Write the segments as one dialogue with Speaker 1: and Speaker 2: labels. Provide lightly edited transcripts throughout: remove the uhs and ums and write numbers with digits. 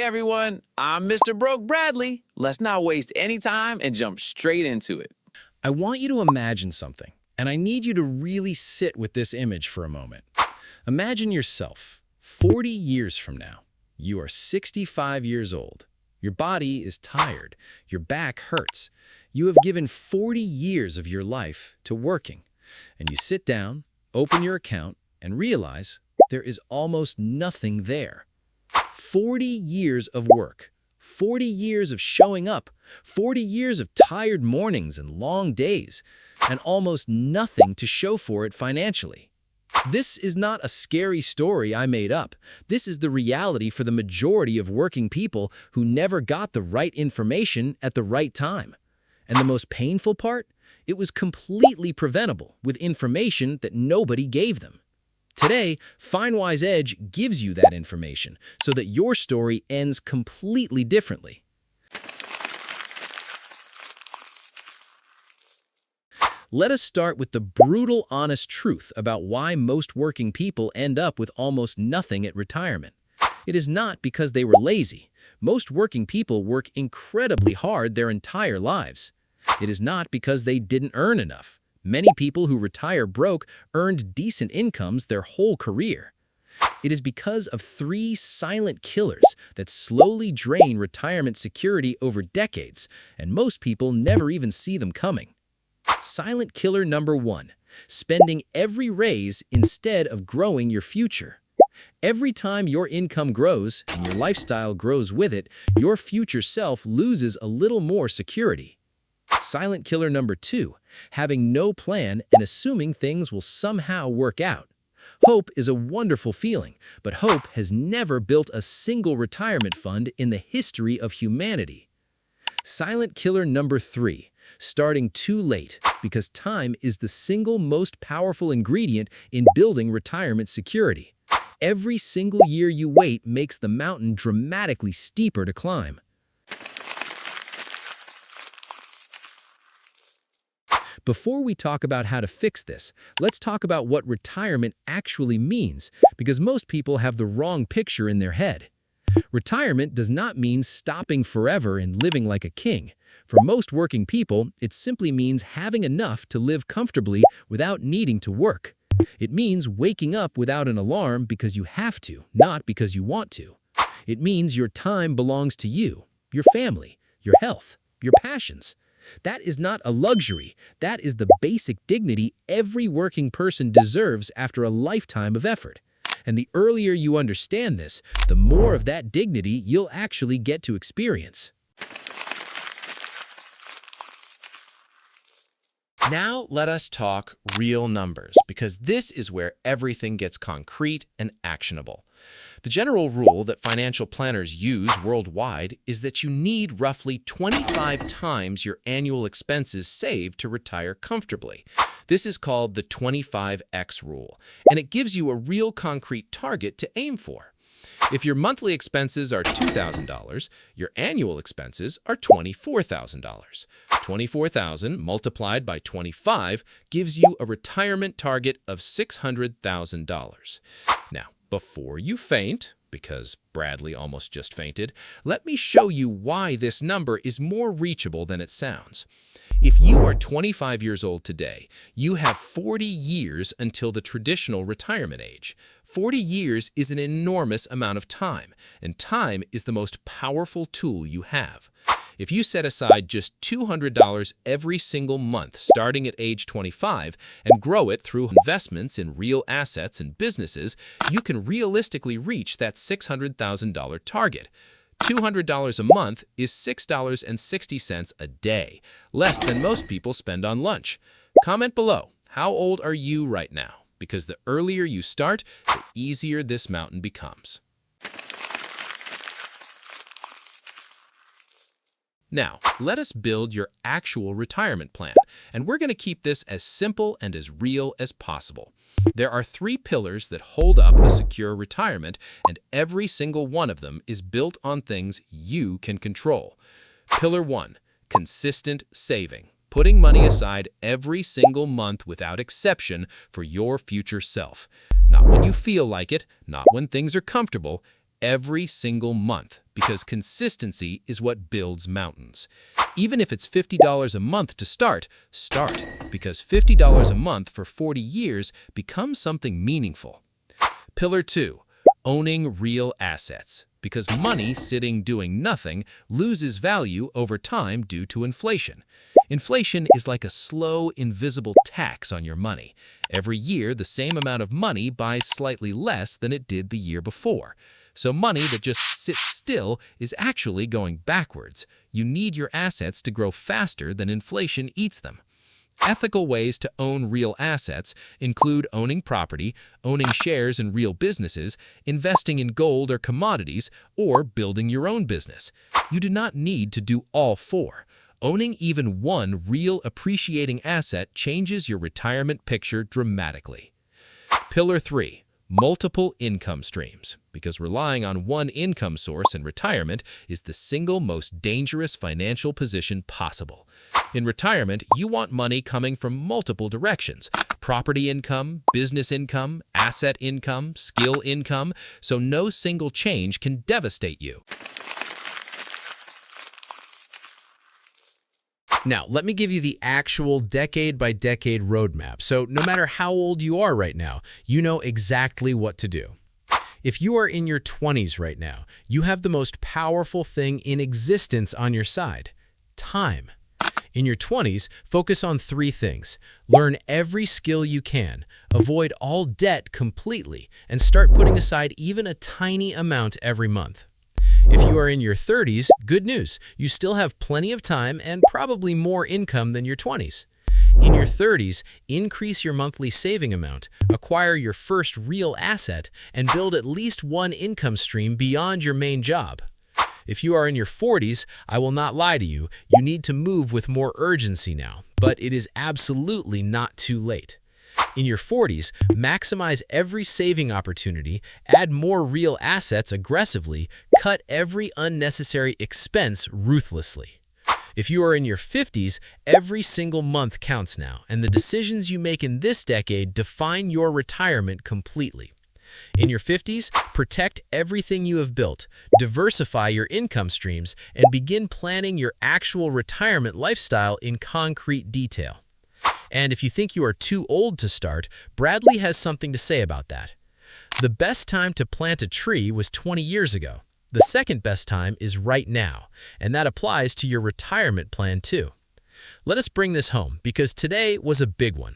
Speaker 1: everyone, I'm Mr. Broke Bradley. Let's not waste any time and jump straight into it.
Speaker 2: I want you to imagine something, and I need you to really sit with this image for a moment. Imagine yourself 40 years from now. You are 65 years old. Your body is tired. Your back hurts. You have given 40 years of your life to working. And you sit down, open your account, and realize there is almost nothing there. 40 years of work, 40 years of showing up, 40 years of tired mornings and long days, and almost nothing to show for it financially. This is not a scary story I made up. This is the reality for the majority of working people who never got the right information at the right time. And the most painful part? It was completely preventable with information that nobody gave them. Today, FinWise Edge gives you that information so that your story ends completely differently. Let us start with the brutal, honest truth about why most working people end up with almost nothing at retirement. It is not because they were lazy. Most working people work incredibly hard their entire lives. It is not because they didn't earn enough. Many people who retire broke earned decent incomes their whole career. It is because of three silent killers that slowly drain retirement security over decades, and most people never even see them coming. Silent killer number 1, spending every raise instead of growing your future. Every time your income grows and your lifestyle grows with it, your future self loses a little more security. Silent killer number 2, having no plan and assuming things will somehow work out. Hope is a wonderful feeling, but hope has never built a single retirement fund in the history of humanity. Silent killer number 3, starting too late, because time is the single most powerful ingredient in building retirement security. Every single year you wait makes the mountain dramatically steeper to climb. Before we talk about how to fix this, let's talk about what retirement actually means, because most people have the wrong picture in their head. Retirement does not mean stopping forever and living like a king. For most working people, it simply means having enough to live comfortably without needing to work. It means waking up without an alarm because you have to, not because you want to. It means your time belongs to you, your family, your health, your passions. That is not a luxury. That is the basic dignity every working person deserves after a lifetime of effort. And the earlier you understand this, the more of that dignity you'll actually get to experience.
Speaker 3: Now let us talk real numbers, because this is where everything gets concrete and actionable. The general rule that financial planners use worldwide is that you need roughly 25 times your annual expenses saved to retire comfortably. This is called the 25x rule, and it gives you a real concrete target to aim for. If your monthly expenses are $2,000, your annual expenses are $24,000. 24,000 multiplied by 25 gives you a retirement target of $600,000. Now, before you faint, because Bradley almost just fainted, let me show you why this number is more reachable than it sounds. If you are 25 years old today, you have 40 years until the traditional retirement age. 40 years is an enormous amount of time, and time is the most powerful tool you have. If you set aside just $200 every single month starting at age 25 and grow it through investments in real assets and businesses, you can realistically reach that $600,000 target. $200 a month is $6.60 a day, less than most people spend on lunch. Comment below, how old are you right now? Because the earlier you start, the easier this mountain becomes. Now, let us build your actual retirement plan, and we're going to keep this as simple and as real as possible. There are 3 pillars that hold up a secure retirement, and every single one of them is built on things you can control. Pillar 1, consistent saving. Putting money aside every single month without exception for your future self. Not when you feel like it, not when things are comfortable,
Speaker 2: every single month because consistency is what builds mountains. Even if it's $50 a month to start because $50 a month for 40 years becomes something meaningful. Pillar 2, owning real assets. Because money sitting doing nothing loses value over time due to inflation. Inflation is like a slow, invisible tax on your money. Every year, the same amount of money buys slightly less than it did the year before. So money that just sits still is actually going backwards. You need your assets to grow faster than inflation eats them. Ethical ways to own real assets include owning property, owning shares in real businesses, investing in gold or commodities, or building your own business. You do not need to do all four. Owning even one real appreciating asset changes your retirement picture dramatically. Pillar 3. Multiple income streams, because relying on one income source in retirement is the single most dangerous financial position possible. In retirement, you want money coming from multiple directions: property income, business income, asset income, skill income, so no single change can devastate you.
Speaker 4: Now, let me give you the actual decade-by-decade roadmap. So no matter how old you are right now, you know exactly what to do. If you are in your 20s right now, you have the most powerful thing in existence on your side: time. In your 20s, focus on 3 things. Learn every skill you can, avoid all debt completely, and start putting aside even a tiny amount every month. If you are in your 30s, good news, you still have plenty of time and probably more income than your 20s. In your 30s, increase your monthly saving amount, acquire your first real asset, and build at least one income stream beyond your main job. If you are in your 40s, I will not lie to you, you need to move with more urgency now, but it is absolutely not too late. In your 40s, maximize every saving opportunity, add more real assets aggressively, cut every unnecessary expense ruthlessly. If you are in your 50s, every single month counts now, and the decisions you make in this decade define your retirement completely. In your 50s, protect everything you have built, diversify your income streams, and begin planning your actual retirement lifestyle in concrete detail. And if you think you are too old to start, Bradley has something to say about that. The best time to plant a tree was 20 years ago. The second best time is right now, and that applies to your retirement plan too. Let us bring this home, because today was a big one.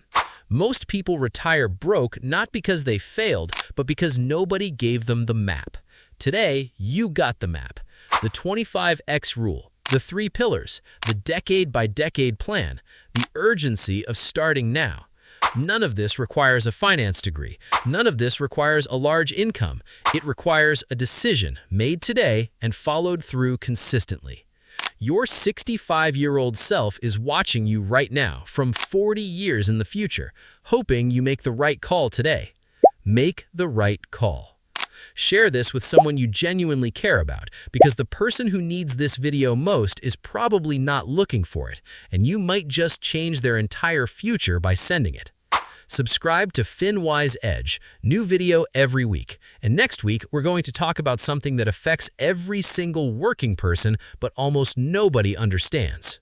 Speaker 4: Most people retire broke not because they failed, but because nobody gave them the map. Today, you got the map. The 25X rule, the 3 pillars, the decade-by-decade plan, the urgency of starting now. None of this requires a finance degree. None of this requires a large income. It requires a decision made today and followed through consistently. Your 65-year-old self is watching you right now from 40 years in the future, hoping you make the right call today. Make the right call. Share this with someone you genuinely care about, because the person who needs this video most is probably not looking for it, and you might just change their entire future by sending it. Subscribe to FinWise Edge, new video every week. And next week, we're going to talk about something that affects every single working person, but almost nobody understands.